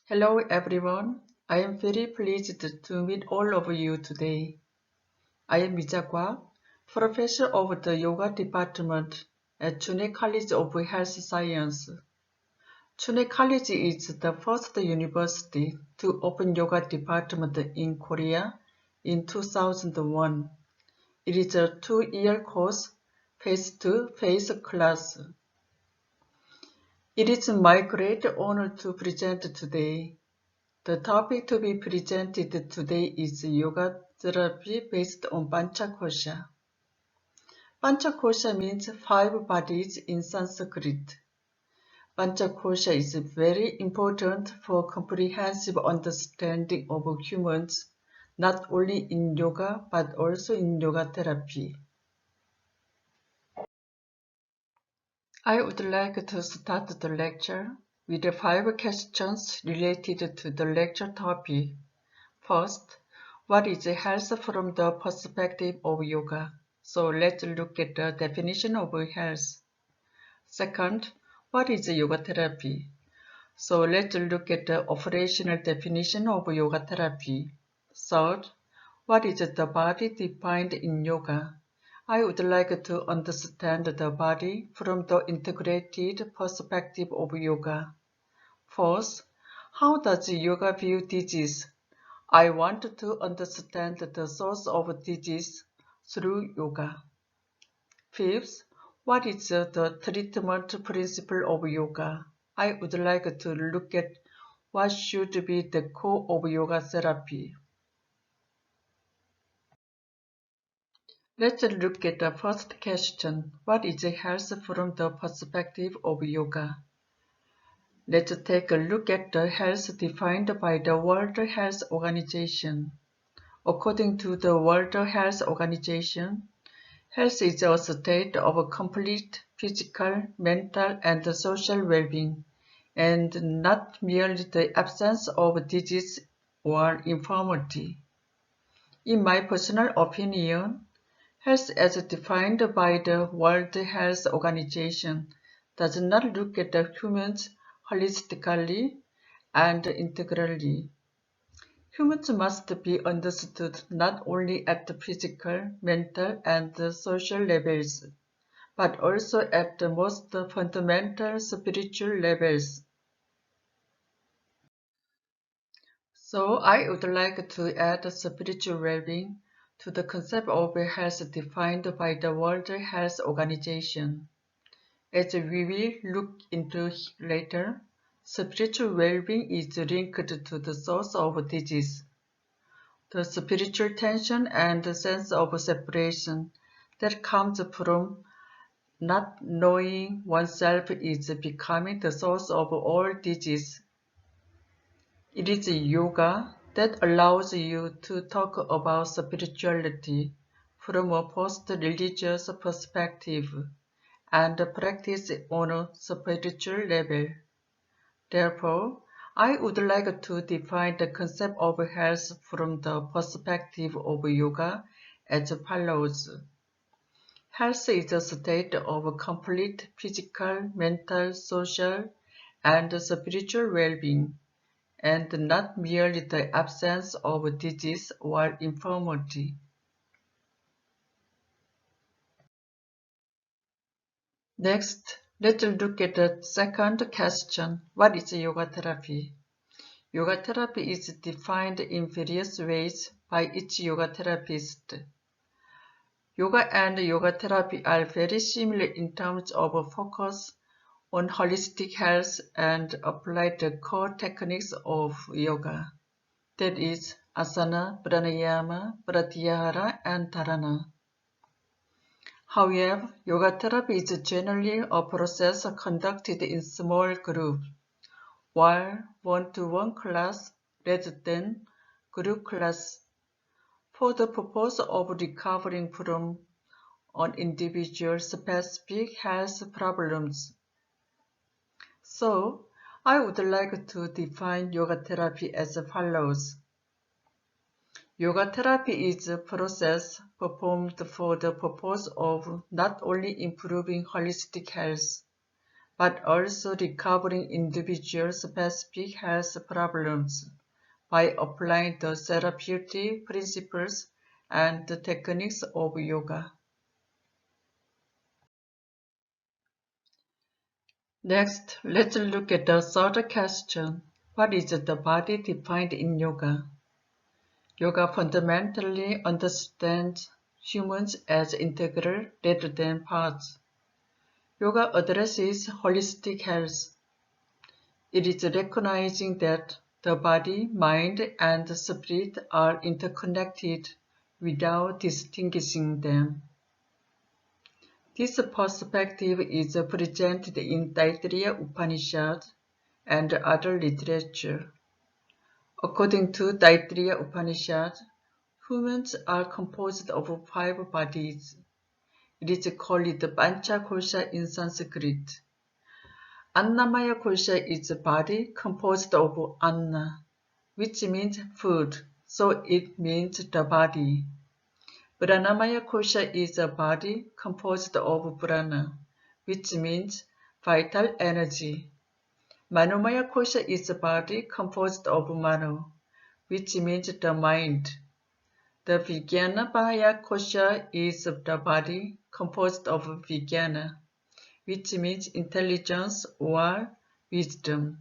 Hello everyone. I am very pleased to meet all of you today. I am Mija Kwak, professor of the Yoga Department at Chune College of Health Science. Chune College is the first university to open Yoga Department in Korea in 2001. It is a 2-year course, face-to-face class. It is my great honor to present today. The topic to be presented today is yoga therapy based on Pancha Kosha. Pancha Kosha means 5 bodies in Sanskrit. Pancha Kosha is very important for comprehensive understanding of humans, not only in yoga but also in yoga therapy. I would like to start the lecture with 5 questions related to the lecture topic. First, what is health from the perspective of yoga? So let's look at the definition of health. Second, what is yoga therapy? So let's look at the operational definition of yoga therapy. Third, what is the body defined in yoga? I would like to understand the body from the integrated perspective of yoga. Fourth, how does yoga view disease? I want to understand the source of disease through yoga. Fifth, what is the treatment principle of yoga? I would like to look at what should be the core of yoga therapy. Let's look at the first question. What is health from the perspective of yoga? Let's take a look at the health defined by the World Health Organization. According to the World Health Organization, health is a state of complete physical, mental, and social well-being, and not merely the absence of disease or infirmity. In my personal opinion, health as defined by the World Health Organization does not look at the humans holistically and integrally. Humans must be understood not only at the physical, mental, and social levels, but also at the most fundamental spiritual levels. So I would like to add spiritual well-being to the concept of health defined by the World Health Organization. As we will look into later, spiritual well-being is linked to the source of disease. The spiritual tension and the sense of separation that comes from not knowing oneself is becoming the source of all disease. It is yoga that allows you to talk about spirituality from a post-religious perspective and practice on a spiritual level. Therefore, I would like to define the concept of health from the perspective of yoga as follows. Health is a state of complete physical, mental, social, and spiritual well-being, and not merely the absence of disease or infirmity. Next, let's look at the second question. What is yoga therapy? Yoga therapy is defined in various ways by each yoga therapist. Yoga and yoga therapy are very similar in terms of focus on holistic health and apply the core techniques of yoga. That is asana, pranayama, pratyahara, and dharana. However, yoga therapy is generally a process conducted in small groups, while one-to-one class rather than group class, for the purpose of recovering from an individual's specific health problems. So, I would like to define yoga therapy as follows. Yoga therapy is a process performed for the purpose of not only improving holistic health, but also recovering individual specific health problems by applying the therapeutic principles and the techniques of yoga. Next, let's look at the third question. What is the body defined in yoga? Yoga fundamentally understands humans as integral rather than parts. Yoga addresses holistic health. It is recognizing that the body, mind, and spirit are interconnected without distinguishing them. This perspective is presented in Taittiriya Upanishad and other literature. According to Taittiriya Upanishad, humans are composed of 5 bodies. It is called the Pancha Kosha in Sanskrit. Annamaya Kosha is a body composed of Anna, which means food, so it means the body. Pranamaya Kosha is a body composed of prana, which means vital energy. Manomaya Kosha is a body composed of mano, which means the mind. The Vijnanamaya Kosha is the body composed of Vijnana, which means intelligence or wisdom.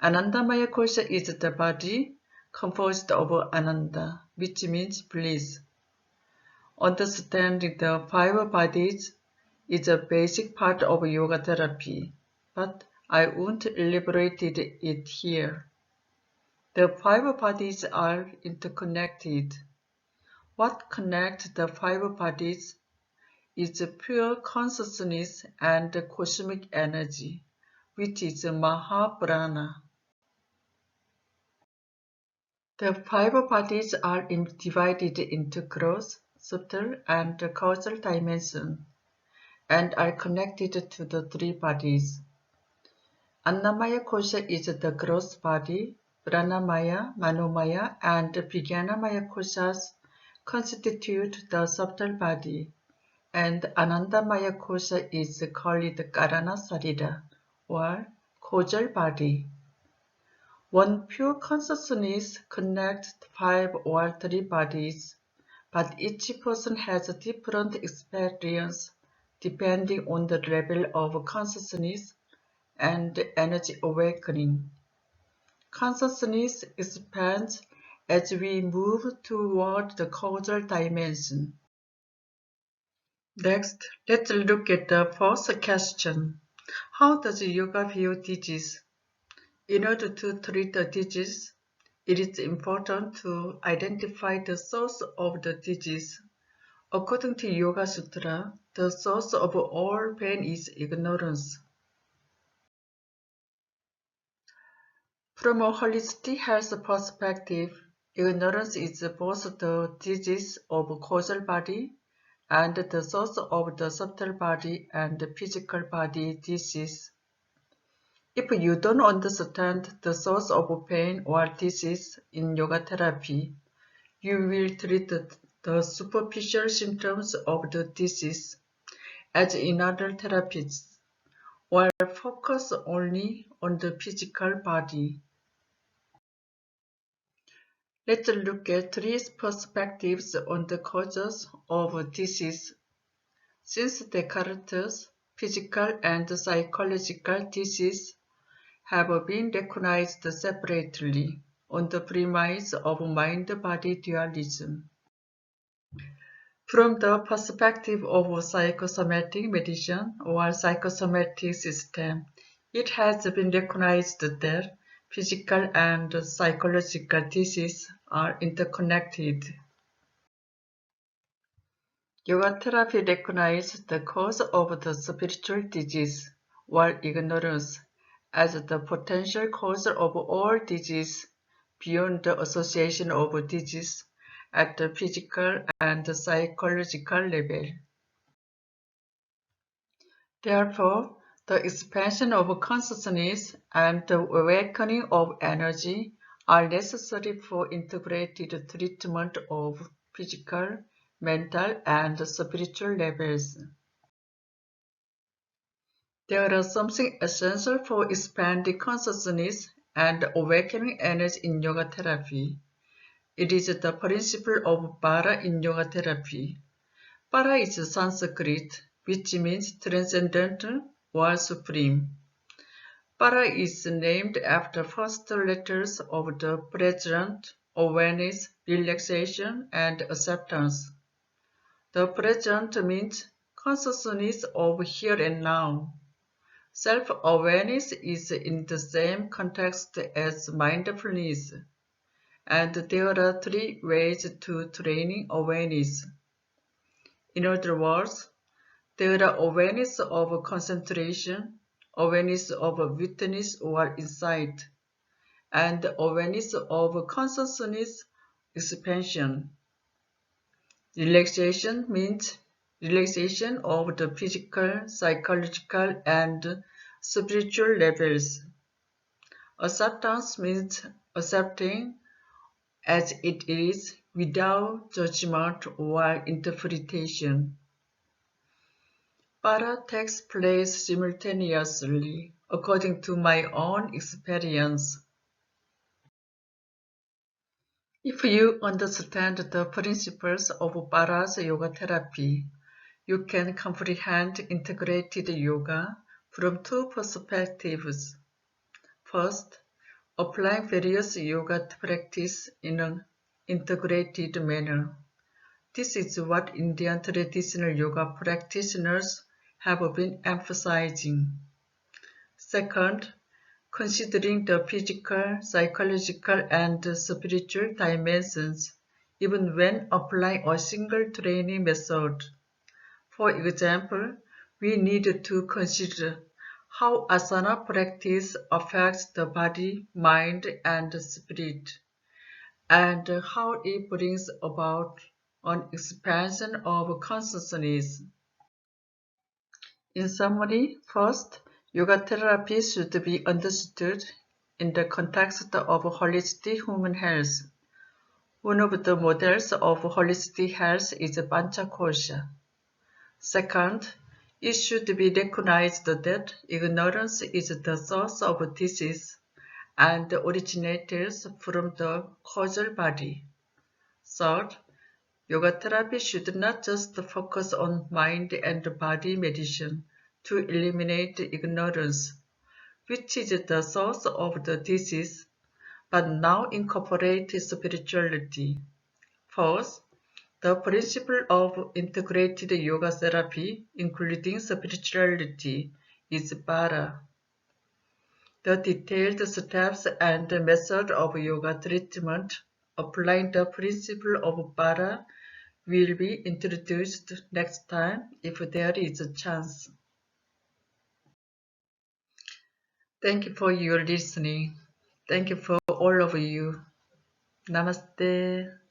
Anandamaya Kosha is the body composed of Ananda, which means bliss. Understanding the 5 bodies is a basic part of yoga therapy, but I won't elaborate it here. The 5 bodies are interconnected. What connects the 5 bodies is pure consciousness and cosmic energy, which is Mahaprana. The 5 bodies are divided into gross, subtle, and causal dimensions, and are connected to the 3 bodies. Annamaya Kosha is the gross body, Pranamaya, Manomaya, and Vijnanamaya Koshas constitute the subtle body, and Anandamaya Kosha is called Karana Sarira, or causal body. One pure consciousness connects 5 or 3 bodies, but each person has a different experience depending on the level of consciousness and energy awakening. Consciousness expands as we move toward the causal dimension. Next, let's look at the first question. How does yoga view disease? In order to treat the disease, it is important to identify the source of the disease. According to Yoga Sutra, the source of all pain is ignorance. From a holistic health perspective, ignorance is both the disease of causal body and the source of the subtle body and the physical body disease. If you don't understand the source of pain or disease in yoga therapy, you will treat the superficial symptoms of the disease, as in other therapies, or focus only on the physical body. Let's look at 3 perspectives on the causes of disease. Since Descartes, physical and psychological disease have been recognized separately on the premise of mind-body dualism. From the perspective of psychosomatic medicine or psychosomatic system, it has been recognized that physical and psychological diseases are interconnected. Yoga therapy recognizes the cause of the spiritual disease, or ignorance, as the potential cause of all disease beyond the association of disease at the physical and psychological level. Therefore, the expansion of consciousness and the awakening of energy are necessary for integrated treatment of physical, mental, and spiritual levels. There is something essential for expanding consciousness and awakening energy in yoga therapy. It is the principle of para in yoga therapy. Para is Sanskrit, which means transcendental or supreme. Para is named after first letters of the present, awareness, relaxation, and acceptance. The present means consciousness of here and now. Self-awareness is in the same context as mindfulness, and there are three ways to training awareness. In other words, there are awareness of concentration, awareness of witness or insight, and awareness of consciousness expansion. Relaxation means relaxation of the physical, psychological, and spiritual levels. Acceptance means accepting as it is without judgment or interpretation. Para takes place simultaneously, according to my own experience. If you understand the principles of Para's yoga therapy, you can comprehend integrated yoga from two perspectives. First, applying various yoga practice in an integrated manner. This is what Indian traditional yoga practitioners have been emphasizing. Second, considering the physical, psychological, and spiritual dimensions, even when applying a single training method. For example, we need to consider how asana practice affects the body, mind, and spirit, and how it brings about an expansion of consciousness. In summary, first, yoga therapy should be understood in the context of holistic human health. One of the models of holistic health is Pancha Kosha. Second, it should be recognized that ignorance is the source of disease and originates from the causal body. Third, yoga therapy should not just focus on mind and body medicine to eliminate ignorance, which is the source of the disease, but now incorporate spirituality. Fourth, the principle of integrated yoga therapy, including spirituality, is para. The detailed steps and method of yoga treatment applying the principle of para will be introduced next time if there is a chance. Thank you for your listening. Thank you for all of you. Namaste.